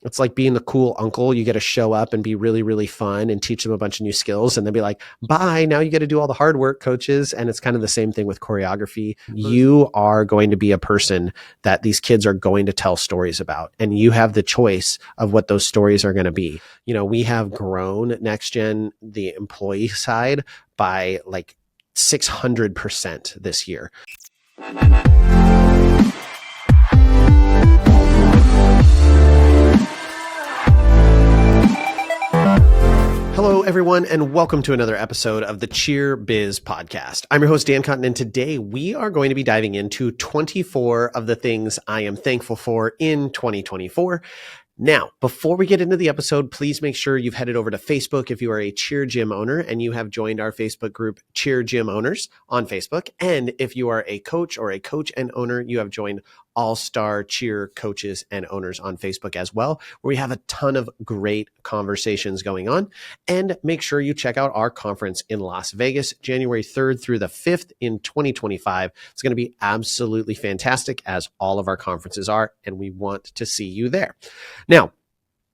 It's like being the cool uncle. You get to show up and be really, really fun and teach them a bunch of new skills and then be like, bye, now you get to do all the hard work, coaches. And it's kind of the same thing with choreography. You are going to be a person that these kids are going to tell stories about, and you have the choice of what those stories are going to be. We have grown Next Gen, the employee side, by like 600% this year. Hello, everyone, and welcome to another episode of the Cheer Biz Podcast. I'm your host, Dan Cotton, and today we are going to be diving into 24 of the things I am thankful for in 2024. Now, before we get into the episode, please make sure you've headed over to Facebook if you are a Cheer Gym owner and you have joined our Facebook group, Cheer Gym Owners, on Facebook. And if you are a coach or a coach and owner, you have joined All-Star Cheer Coaches and Owners on Facebook as well, where we have a ton of great conversations going on. And make sure you check out our conference in Las Vegas, January 3rd through the 5th in 2025. It's going to be absolutely fantastic, as all of our conferences are, and we want to see you there. Now,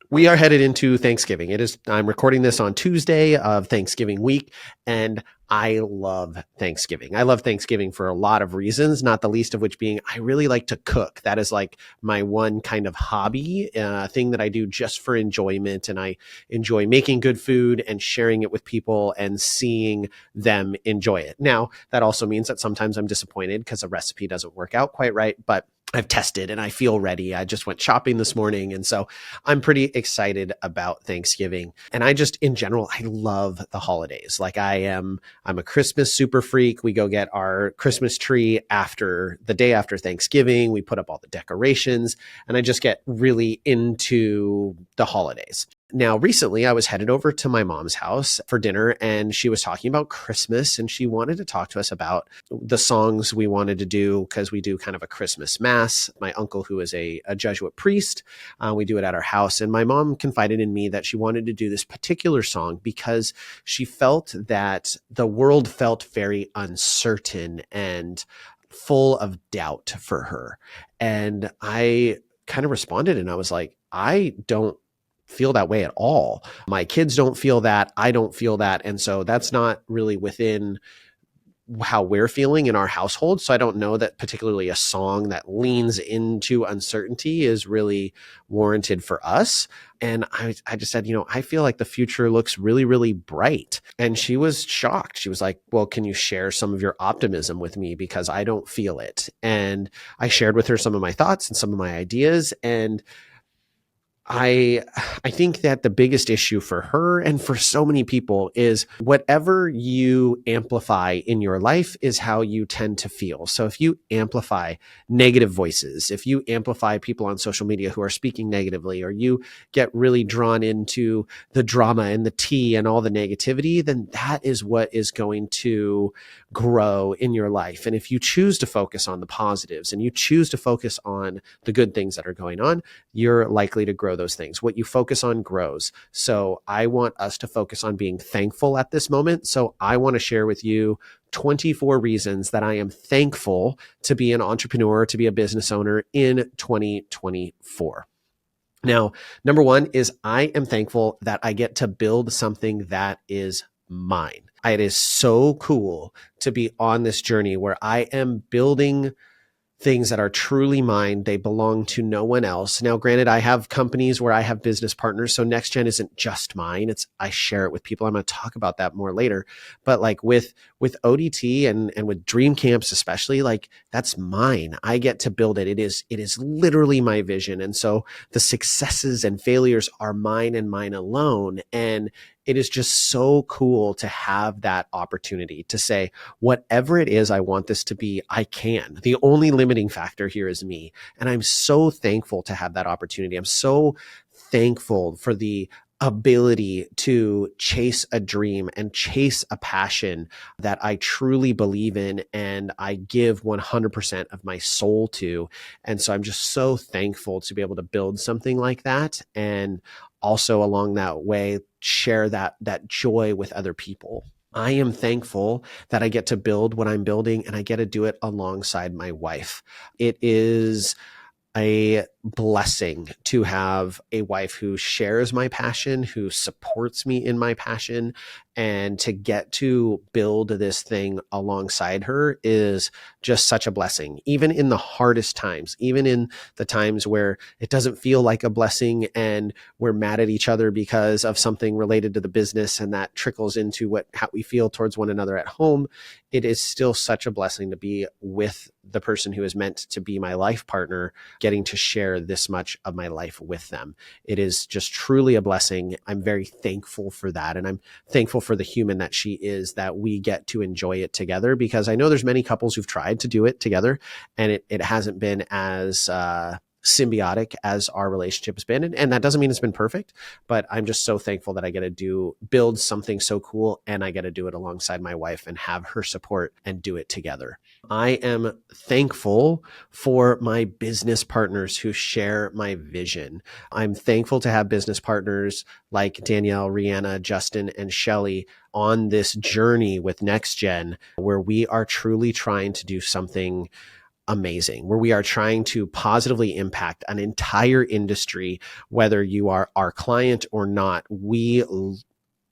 we are headed into Thanksgiving. I'm recording this on Tuesday of Thanksgiving week, and I love Thanksgiving. I love Thanksgiving for a lot of reasons, not the least of which being I really like to cook. That is like my one kind of hobby, thing that I do just for enjoyment. And I enjoy making good food and sharing it with people and seeing them enjoy it. Now, that also means that sometimes I'm disappointed because a recipe doesn't work out quite right, but I've tested and I feel ready. I just went shopping this morning. And so I'm pretty excited about Thanksgiving. And in general, I love the holidays. Like I'm a Christmas super freak. We go get our Christmas tree the day after Thanksgiving. We put up all the decorations and I just get really into the holidays. Now, recently, I was headed over to my mom's house for dinner, and she was talking about Christmas, and she wanted to talk to us about the songs we wanted to do because we do kind of a Christmas mass. My uncle, who is a Jesuit priest, we do it at our house, and my mom confided in me that she wanted to do this particular song because she felt that the world felt very uncertain and full of doubt for her. And I kind of responded, and I was like, I don't feel that way at all. My kids don't feel that. I don't feel that. And so that's not really within how we're feeling in our household. So I don't know that particularly a song that leans into uncertainty is really warranted for us. And I just said, I feel like the future looks really, really bright. And she was shocked. She was like, well, can you share some of your optimism with me? Because I don't feel it. And I shared with her some of my thoughts and some of my ideas. And I think that the biggest issue for her and for so many people is whatever you amplify in your life is how you tend to feel. So if you amplify negative voices, if you amplify people on social media who are speaking negatively, or you get really drawn into the drama and the tea and all the negativity, then that is what is going to grow in your life. And if you choose to focus on the positives and you choose to focus on the good things that are going on, you're likely to grow those things. What you focus on grows. So I want us to focus on being thankful at this moment. So I want to share with you 24 reasons that I am thankful to be an entrepreneur, to be a business owner in 2024. Now, number one is I am thankful that I get to build something that is mine. It is so cool to be on this journey where I am building things that are truly mine. They belong to no one else. Now, granted, I have companies where I have business partners. So Next Gen isn't just mine. I share it with people. I'm going to talk about that more later. But like with ODT and with Dream Camps, especially, like that's mine. I get to build it. It is literally my vision. And so the successes and failures are mine and mine alone. And it is just so cool to have that opportunity to say, whatever it is I want this to be, I can. The only limiting factor here is me. And I'm so thankful to have that opportunity. I'm so thankful for the ability to chase a dream and chase a passion that I truly believe in and I give 100% of my soul to. And so I'm just so thankful to be able to build something like that. And also along that way, share that joy with other people. I am thankful that I get to build what I'm building and I get to do it alongside my wife. It is a blessing to have a wife who shares my passion, who supports me in my passion, and to get to build this thing alongside her is just such a blessing. Even in the hardest times, even in the times where it doesn't feel like a blessing and we're mad at each other because of something related to the business and that trickles into how we feel towards one another at home, it is still such a blessing to be with the person who is meant to be my life partner, getting to share this much of my life with them. It is just truly a blessing. I'm very thankful for that. And I'm thankful for the human that she is, that we get to enjoy it together, because I know there's many couples who've tried to do it together and it hasn't been as symbiotic as our relationship has been. And that doesn't mean it's been perfect, but I'm just so thankful that I get to build something so cool, and I get to do it alongside my wife and have her support and do it together. I am thankful for my business partners who share my vision. I'm thankful to have business partners like Danielle, Rihanna, Justin, and Shelly on this journey with NextGen, where we are truly trying to do something amazing, where we are trying to positively impact an entire industry, whether you are our client or not. We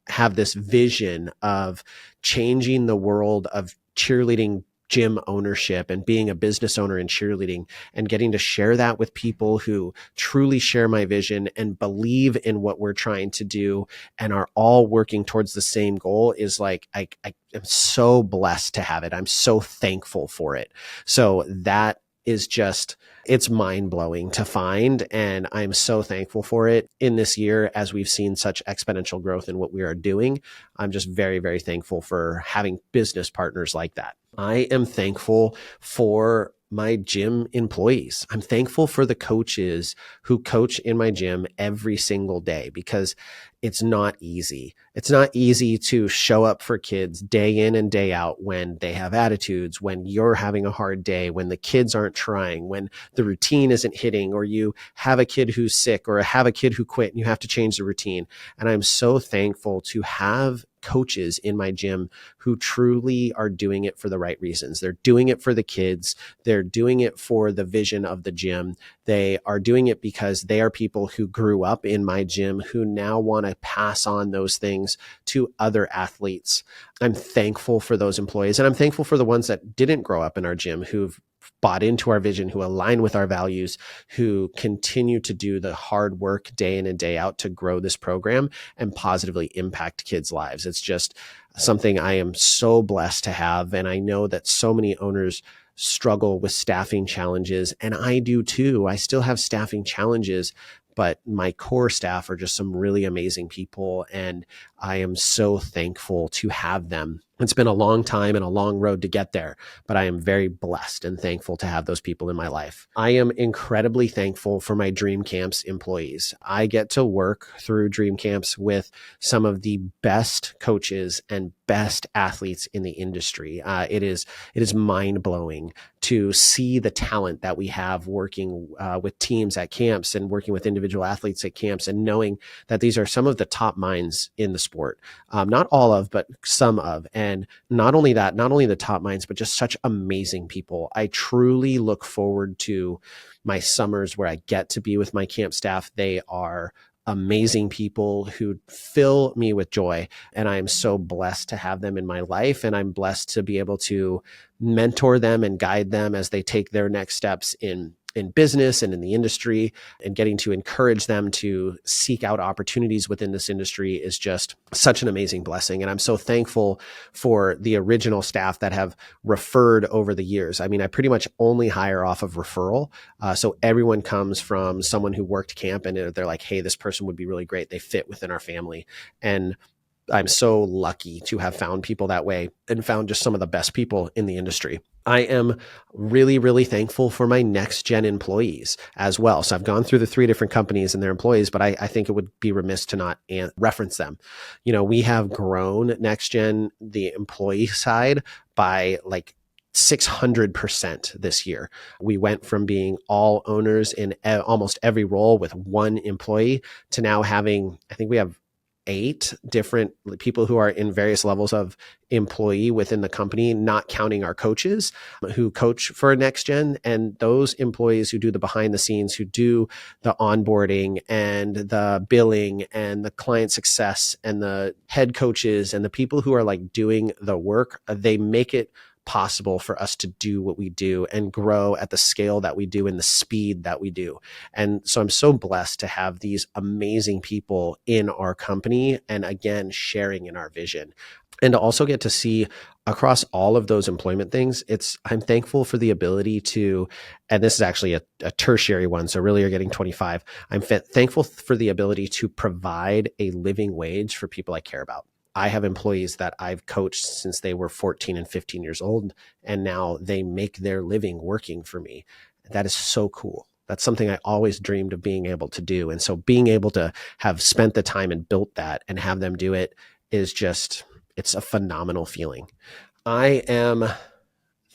have this vision of changing the world of cheerleading gym ownership and being a business owner in cheerleading, and getting to share that with people who truly share my vision and believe in what we're trying to do and are all working towards the same goal is like, I am so blessed to have it. I'm so thankful for it. So that is just, it's mind blowing to find. And I'm so thankful for it in this year, as we've seen such exponential growth in what we are doing. I'm just very, very thankful for having business partners like that. I am thankful for my gym employees. I'm thankful for the coaches who coach in my gym every single day, because it's not easy. It's not easy to show up for kids day in and day out when they have attitudes, when you're having a hard day, when the kids aren't trying, when the routine isn't hitting, or you have a kid who's sick or have a kid who quit and you have to change the routine. And I'm so thankful to have coaches in my gym who truly are doing it for the right reasons. They're doing it for the kids. They're doing it for the vision of the gym. They are doing it because they are people who grew up in my gym, who now want to pass on those things to other athletes. I'm thankful for those employees, and I'm thankful for the ones that didn't grow up in our gym, who've bought into our vision, who align with our values, who continue to do the hard work day in and day out to grow this program and positively impact kids' lives. It's just something I am so blessed to have. And I know that so many owners struggle with staffing challenges, and I do too. I still have staffing challenges, but my core staff are just some really amazing people, and I am so thankful to have them. It's been a long time and a long road to get there, but I am very blessed and thankful to have those people in my life. I am incredibly thankful for my Dream Camps employees. I get to work through Dream Camps with some of the best coaches and best athletes in the industry. It is mind blowing to see the talent that we have working with teams at camps and working with individual athletes at camps, and knowing that these are some of the top minds in the sport. Not all of, but some of. And not only that, not only the top minds, but just such amazing people. I truly look forward to my summers where I get to be with my camp staff. They are amazing people who fill me with joy. And I am so blessed to have them in my life. And I'm blessed to be able to mentor them and guide them as they take their next steps in business and in the industry, and getting to encourage them to seek out opportunities within this industry is just such an amazing blessing. And I'm so thankful for the original staff that have referred over the years. I mean, I pretty much only hire off of referral. So everyone comes from someone who worked camp, and they're like, hey, this person would be really great. They fit within our family. And I'm so lucky to have found people that way and found just some of the best people in the industry. I am really, really thankful for my NextGen employees as well. So I've gone through the 3 different companies and their employees, but I think it would be remiss to not reference them. You know, we have grown NextGen, the employee side, by like 600% this year. We went from being all owners in almost every role with 1 employee to now having, I think we have 8 different people who are in various levels of employee within the company, not counting our coaches who coach for Next Gen. And those employees who do the behind the scenes, who do the onboarding and the billing and the client success and the head coaches and the people who are like doing the work, they make it possible for us to do what we do and grow at the scale that we do and the speed that we do. And so I'm so blessed to have these amazing people in our company and again, sharing in our vision. And to also get to see across all of those employment things, I'm thankful for the ability to, and this is actually a tertiary one, so really you're getting 25. I'm thankful for the ability to provide a living wage for people I care about. I have employees that I've coached since they were 14 and 15 years old, and now they make their living working for me. That is so cool. That's something I always dreamed of being able to do. And so being able to have spent the time and built that and have them do it is just, it's a phenomenal feeling. I am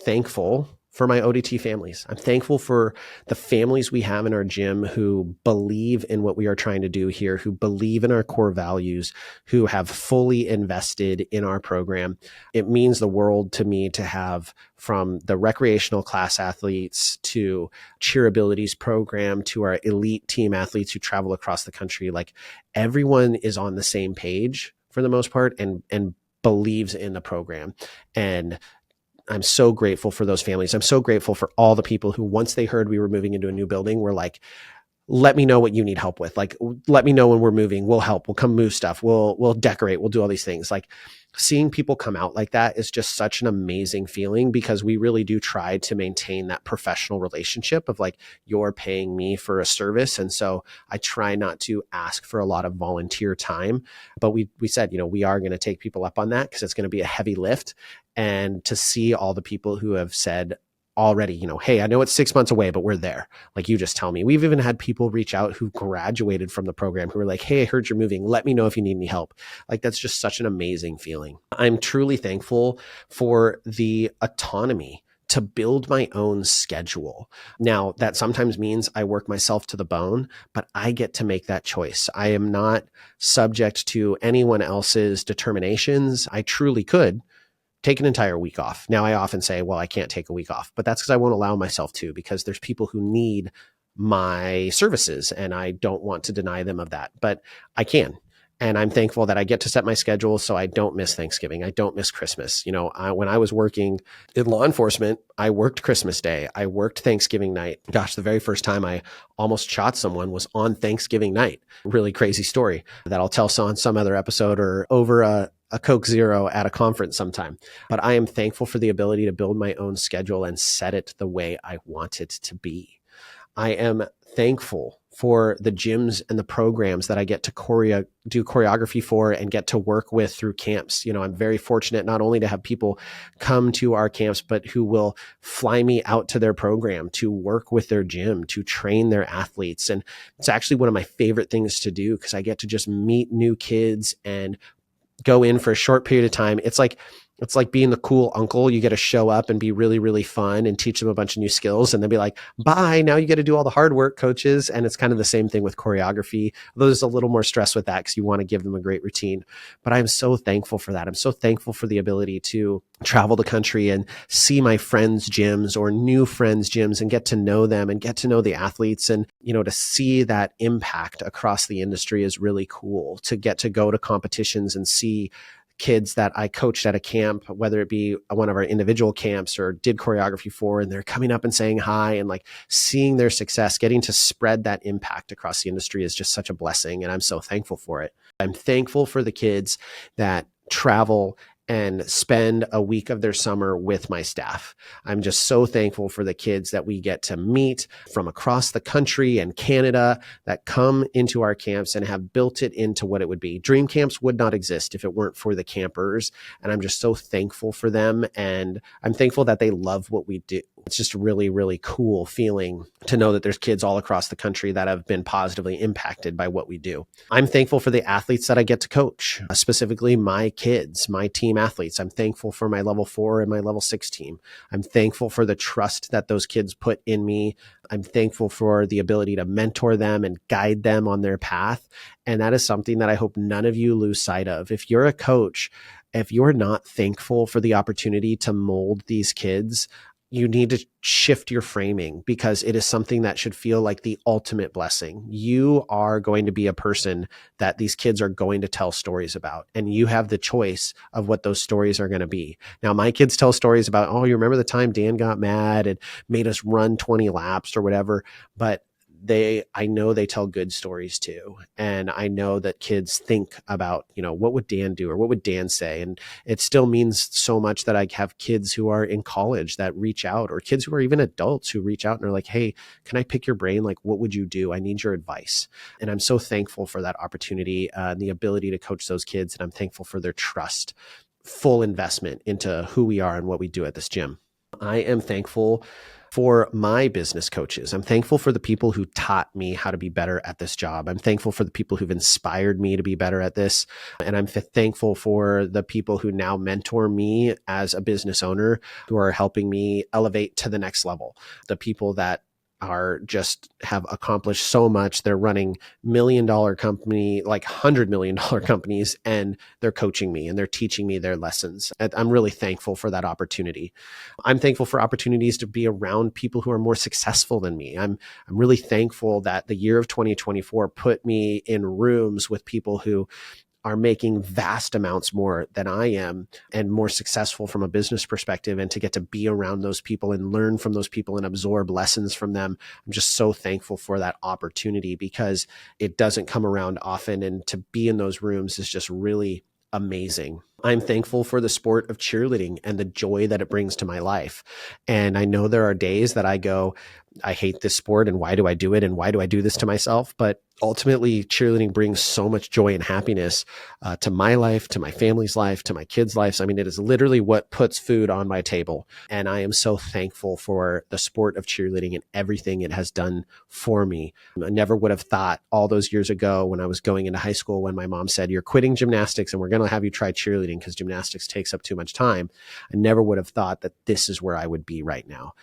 thankful for my ODT families. I'm thankful for the families we have in our gym who believe in what we are trying to do here, who believe in our core values, who have fully invested in our program. It means the world to me to have, from the recreational class athletes to Cheer Abilities program to our elite team athletes who travel across the country, like everyone is on the same page for the most part and believes in the program. And I'm so grateful for those families. I'm so grateful for all the people who, once they heard we were moving into a new building, were like, let me know what you need help with. Like, let me know when we're moving. We'll help. We'll come move stuff. We'll decorate. We'll do all these things. Like, seeing people come out like that is just such an amazing feeling, because we really do try to maintain that professional relationship of like, you're paying me for a service. And so I try not to ask for a lot of volunteer time, but we said, we are going to take people up on that because it's going to be a heavy lift. And to see all the people who have said already, hey, I know it's 6 months away, but we're there. Like, you just tell me. We've even had people reach out who graduated from the program who were like, hey, I heard you're moving. Let me know if you need any help. Like, that's just such an amazing feeling. I'm truly thankful for the autonomy to build my own schedule. Now, that sometimes means I work myself to the bone, but I get to make that choice. I am not subject to anyone else's determinations. I truly could take an entire week off. Now, I often say, well, I can't take a week off, but that's because I won't allow myself to, because there's people who need my services and I don't want to deny them of that, but I can. And I'm thankful that I get to set my schedule so I don't miss Thanksgiving. I don't miss Christmas. When I was working in law enforcement, I worked Christmas Day. I worked Thanksgiving night. Gosh, the very first time I almost shot someone was on Thanksgiving night. Really crazy story that I'll tell on some other episode or over a Coke Zero at a conference sometime. But I am thankful for the ability to build my own schedule and set it the way I want it to be. I am thankful for the gyms and the programs that I get to do choreography for and get to work with through camps. I'm very fortunate not only to have people come to our camps, but who will fly me out to their program to work with their gym, to train their athletes. And it's actually one of my favorite things to do, because I get to just meet new kids and go in for a short period of time. It's like being the cool uncle. You get to show up and be really, really fun and teach them a bunch of new skills, and then be like, bye, now you get to do all the hard work, coaches. And it's kind of the same thing with choreography. Although there's a little more stress with that because you want to give them a great routine. But I'm so thankful for that. I'm so thankful for the ability to travel the country and see my friends' gyms or new friends' gyms and get to know them and get to know the athletes. And, to see that impact across the industry is really cool. To get to go to competitions and see kids that I coached at a camp, whether it be one of our individual camps or did choreography for, and they're coming up and saying hi, and like seeing their success, getting to spread that impact across the industry is just such a blessing. And I'm so thankful for it. I'm thankful for the kids that travel and spend a week of their summer with my staff. I'm just so thankful for the kids that we get to meet from across the country and Canada that come into our camps and have built it into what it would be. Dream camps would not exist if it weren't for the campers. And I'm just so thankful for them. And I'm thankful that they love what we do. It's just a really, really cool feeling to know that there's kids all across the country that have been positively impacted by what we do. I'm thankful for the athletes that I get to coach, specifically my kids, my team athletes. I'm thankful for my level 4 and my level 6 team. I'm thankful for the trust that those kids put in me. I'm thankful for the ability to mentor them and guide them on their path. And that is something that I hope none of you lose sight of. If you're a coach, if you're not thankful for the opportunity to mold these kids, you need to shift your framing, because it is something that should feel like the ultimate blessing. You are going to be a person that these kids are going to tell stories about, and you have the choice of what those stories are going to be. Now, my kids tell stories about, oh, you remember the time Dan got mad and made us run 20 laps or whatever, but I know they tell good stories too. And I know that kids think about, what would Dan do, or what would Dan say? And it still means so much that I have kids who are in college that reach out, or kids who are even adults who reach out and are like, hey, can I pick your brain? Like, what would you do? I need your advice. And I'm so thankful for that opportunity and the ability to coach those kids. And I'm thankful for their trust, full investment into who we are and what we do at this gym. I am thankful for my business coaches. I'm thankful for the people who taught me how to be better at this job. I'm thankful for the people who've inspired me to be better at this. And I'm thankful for the people who now mentor me as a business owner, who are helping me elevate to the next level. The people that are just have accomplished so much. They're running $1 million company, like $100 million companies, and they're coaching me and they're teaching me their lessons. I'm really thankful for that opportunity. I'm thankful for opportunities to be around people who are more successful than me. I'm really thankful that the year of 2024 put me in rooms with people who are making vast amounts more than I am and more successful from a business perspective, and to get to be around those people and learn from those people and absorb lessons from them. I'm just so thankful for that opportunity, because it doesn't come around often, and to be in those rooms is just really amazing. I'm thankful for the sport of cheerleading and the joy that it brings to my life. And I know there are days that I go, I hate this sport, and why do I do it? And why do I do this to myself? But ultimately, cheerleading brings so much joy and happiness to my life, to my family's life, to my kids' lives. I mean, it is literally what puts food on my table. And I am so thankful for the sport of cheerleading and everything it has done for me. I never would have thought all those years ago when I was going into high school, when my mom said, you're quitting gymnastics and we're going to have you try cheerleading because gymnastics takes up too much time. I never would have thought that this is where I would be right now,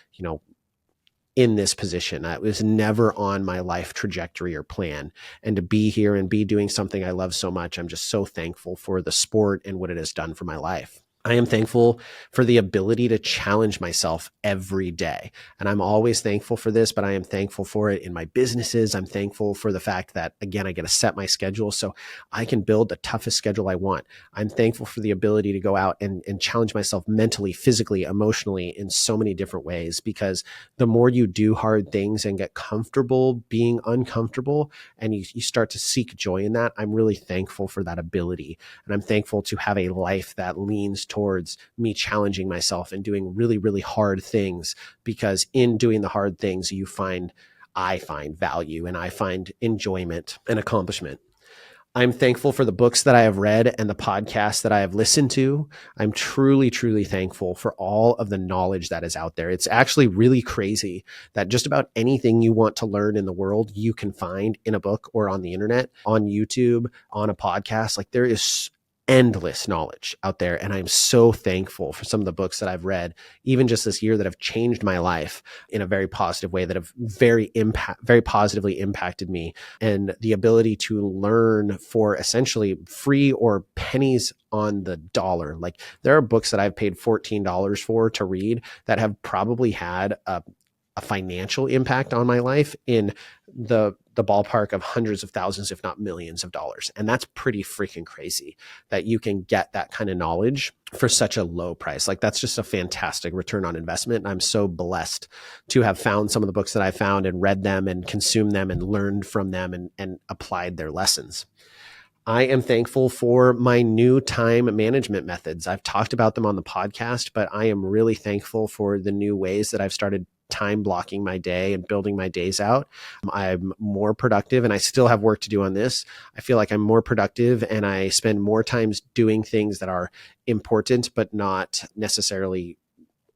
in this position. It was never on my life trajectory or plan. And to be here and be doing something I love so much, I'm just so thankful for the sport and what it has done for my life. I am thankful for the ability to challenge myself every day. And I'm always thankful for this, but I am thankful for it in my businesses. I'm thankful for the fact that, again, I get to set my schedule so I can build the toughest schedule I want. I'm thankful for the ability to go out and challenge myself mentally, physically, emotionally in so many different ways, because the more you do hard things and get comfortable being uncomfortable, and you start to seek joy in that, I'm really thankful for that ability. And I'm thankful to have a life that leans towards me challenging myself and doing really, really hard things, because in doing the hard things, I find value and I find enjoyment and accomplishment. I'm thankful for the books that I have read and the podcasts that I have listened to. I'm truly, truly thankful for all of the knowledge that is out there. It's actually really crazy that just about anything you want to learn in the world, you can find in a book or on the internet, on YouTube, on a podcast. Like, there is endless knowledge out there. And I'm so thankful for some of the books that I've read, even just this year, that have changed my life in a very positive way, that have very positively impacted me. And the ability to learn for essentially free or pennies on the dollar. Like, there are books that I've paid $14 for to read that have probably had a financial impact on my life in the ballpark of hundreds of thousands, if not millions of dollars. And that's pretty freaking crazy that you can get that kind of knowledge for such a low price. Like, that's just a fantastic return on investment. And I'm so blessed to have found some of the books that I found and read them and consumed them and learned from them and applied their lessons. I am thankful for my new time management methods. I've talked about them on the podcast, but I am really thankful for the new ways that I've started time blocking my day and building my days out. I'm more productive, and I still have work to do on this. I feel like I'm more productive and I spend more times doing things that are important, but not necessarily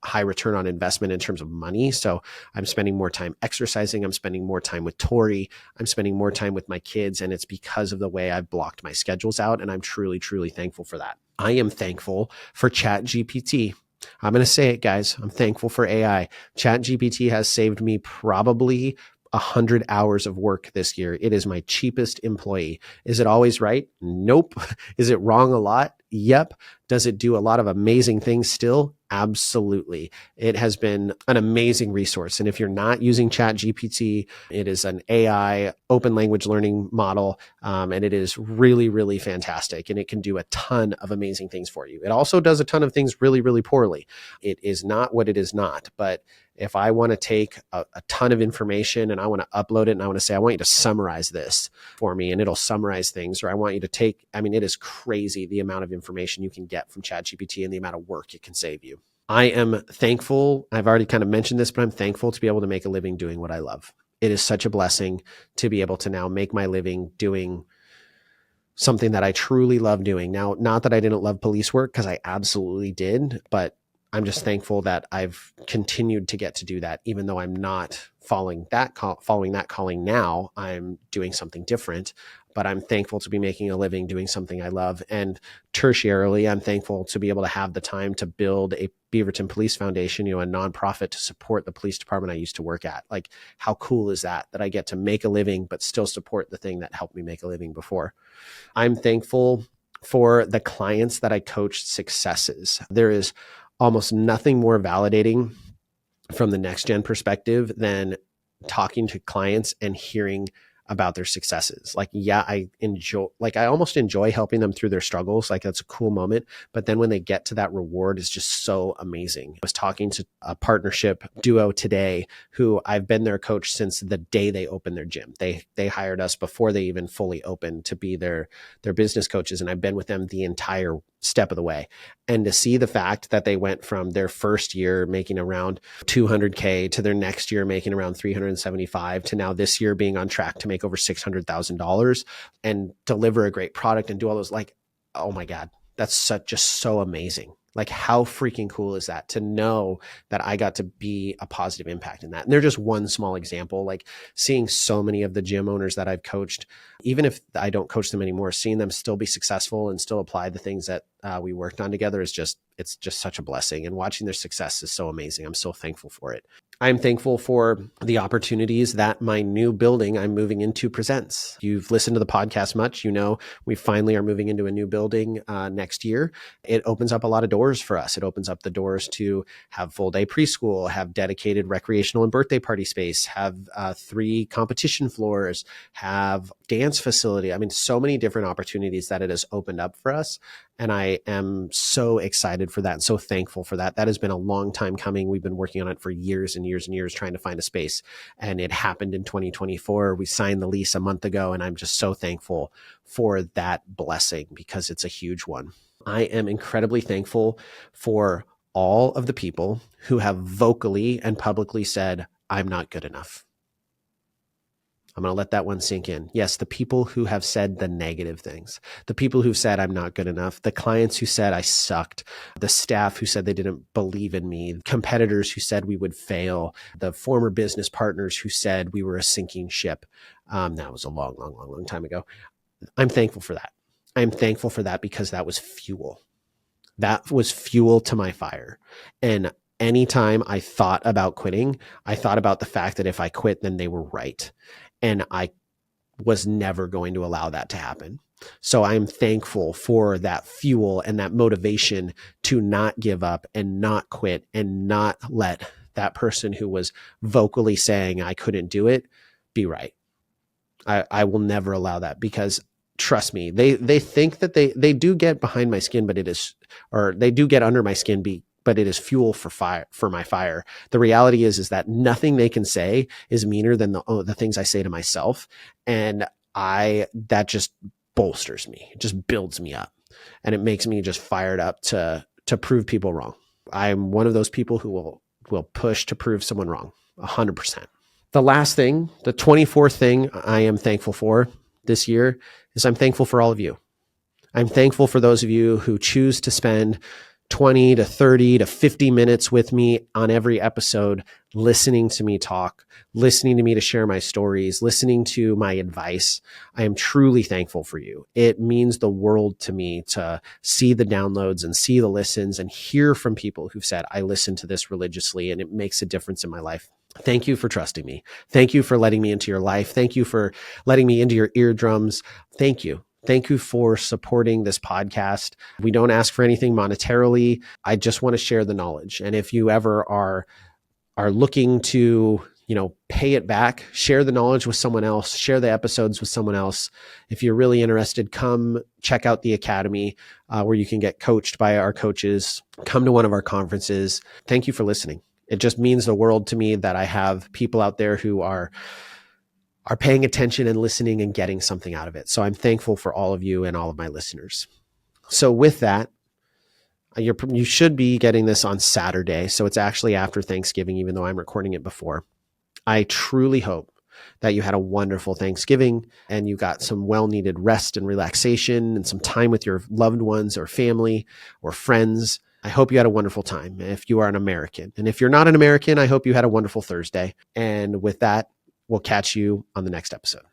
high return on investment in terms of money. So I'm spending more time exercising. I'm spending more time with Tori. I'm spending more time with my kids. And it's because of the way I've blocked my schedules out. And I'm truly, truly thankful for that. I am thankful for ChatGPT. I'm going to say it, guys. I'm thankful for AI. ChatGPT has saved me probably 100 hours of work this year. It is my cheapest employee. Is it always right? Nope. Is it wrong a lot? Yep. Does it do a lot of amazing things still? Absolutely. It has been an amazing resource. And if you're not using ChatGPT, it is an AI open language learning model. And it is really, really fantastic. And it can do a ton of amazing things for you. It also does a ton of things really, really poorly. It is not what it is not. But if I want to take a ton of information and I want to upload it and I want to say, I want you to summarize this for me, and it'll summarize things, or I want you to take, it is crazy the amount of information you can get from ChatGPT and the amount of work it can save you. I am thankful. I've already kind of mentioned this, but I'm thankful to be able to make a living doing what I love. It is such a blessing to be able to now make my living doing something that I truly love doing. Now, not that I didn't love police work, because I absolutely did, but I'm just thankful that I've continued to get to do that, even though I'm not following that calling now. I'm doing something different, but I'm thankful to be making a living doing something I love. And tertiarily, I'm thankful to be able to have the time to build a Beaverton Police Foundation, a nonprofit to support the police department I used to work at. Like, how cool is that I get to make a living, but still support the thing that helped me make a living before. I'm thankful for the clients that I coached successes. There is almost nothing more validating from the next gen perspective than talking to clients and hearing about their successes. I almost enjoy helping them through their struggles. That's a cool moment. But then when they get to that reward, is just so amazing. I was talking to a partnership duo today who I've been their coach since the day they opened their gym. They hired us before they even fully opened to be their business coaches. And I've been with them the entire step of the way. And to see the fact that they went from their first year making around $200K to their next year making around $375 to now this year being on track to make over $600,000 and deliver a great product and do all those, oh my God, that's just so amazing. How freaking cool is that to know that I got to be a positive impact in that? And they're just one small example. Seeing so many of the gym owners that I've coached, even if I don't coach them anymore, seeing them still be successful and still apply the things that we worked on together it's just such a blessing. And watching their success is so amazing. I'm so thankful for it. I'm thankful for the opportunities that my new building I'm moving into presents. You've listened to the podcast much, we finally are moving into a new building next year. It opens up a lot of doors for us. It opens up the doors to have full day preschool, have dedicated recreational and birthday party space, have 3 competition floors, have dance facility. So many different opportunities that it has opened up for us. And I am so excited for that and so thankful for that. That has been a long time coming. We've been working on it for years and years and years trying to find a space. And it happened in 2024. We signed the lease a month ago. And I'm just so thankful for that blessing because it's a huge one. I am incredibly thankful for all of the people who have vocally and publicly said, I'm not good enough. I'm going to let that one sink in. Yes, the people who have said the negative things, the people who've said I'm not good enough, the clients who said I sucked, the staff who said they didn't believe in me, competitors who said we would fail, the former business partners who said we were a sinking ship. That was a long time ago. I'm thankful for that. I'm thankful for that because that was fuel. That was fuel to my fire. And anytime I thought about quitting, I thought about the fact that if I quit, then they were right. And I was never going to allow that to happen. So I'm thankful for that fuel and that motivation to not give up and not quit and not let that person who was vocally saying I couldn't do it be right. I will never allow that because trust me, they think that they do get behind my skin, but they do get under my skin but it is fuel for my fire. The reality is that nothing they can say is meaner than the things I say to myself. And that just bolsters me. It just builds me up and it makes me just fired up to prove people wrong. I'm one of those people who will push to prove someone wrong 100%. The last thing, the 24th thing I am thankful for this year is I'm thankful for all of you. I'm thankful for those of you who choose to spend 20 to 30 to 50 minutes with me on every episode, listening to me talk, listening to me to share my stories, listening to my advice. I am truly thankful for you. It means the world to me to see the downloads and see the listens and hear from people who've said, I listen to this religiously and it makes a difference in my life. Thank you for trusting me. Thank you for letting me into your life. Thank you for letting me into your eardrums. Thank you. Thank you for supporting this podcast. We don't ask for anything monetarily. I just want to share the knowledge. And if you ever are looking to, pay it back, share the knowledge with someone else, share the episodes with someone else. If you're really interested, come check out the Academy where you can get coached by our coaches. Come to one of our conferences. Thank you for listening. It just means the world to me that I have people out there who are paying attention and listening and getting something out of it. So I'm thankful for all of you and all of my listeners. So with that, you should be getting this on Saturday. So it's actually after Thanksgiving, even though I'm recording it before. I truly hope that you had a wonderful Thanksgiving and you got some well-needed rest and relaxation and some time with your loved ones or family or friends. I hope you had a wonderful time if you are an American. And if you're not an American, I hope you had a wonderful Thursday. And with that, we'll catch you on the next episode.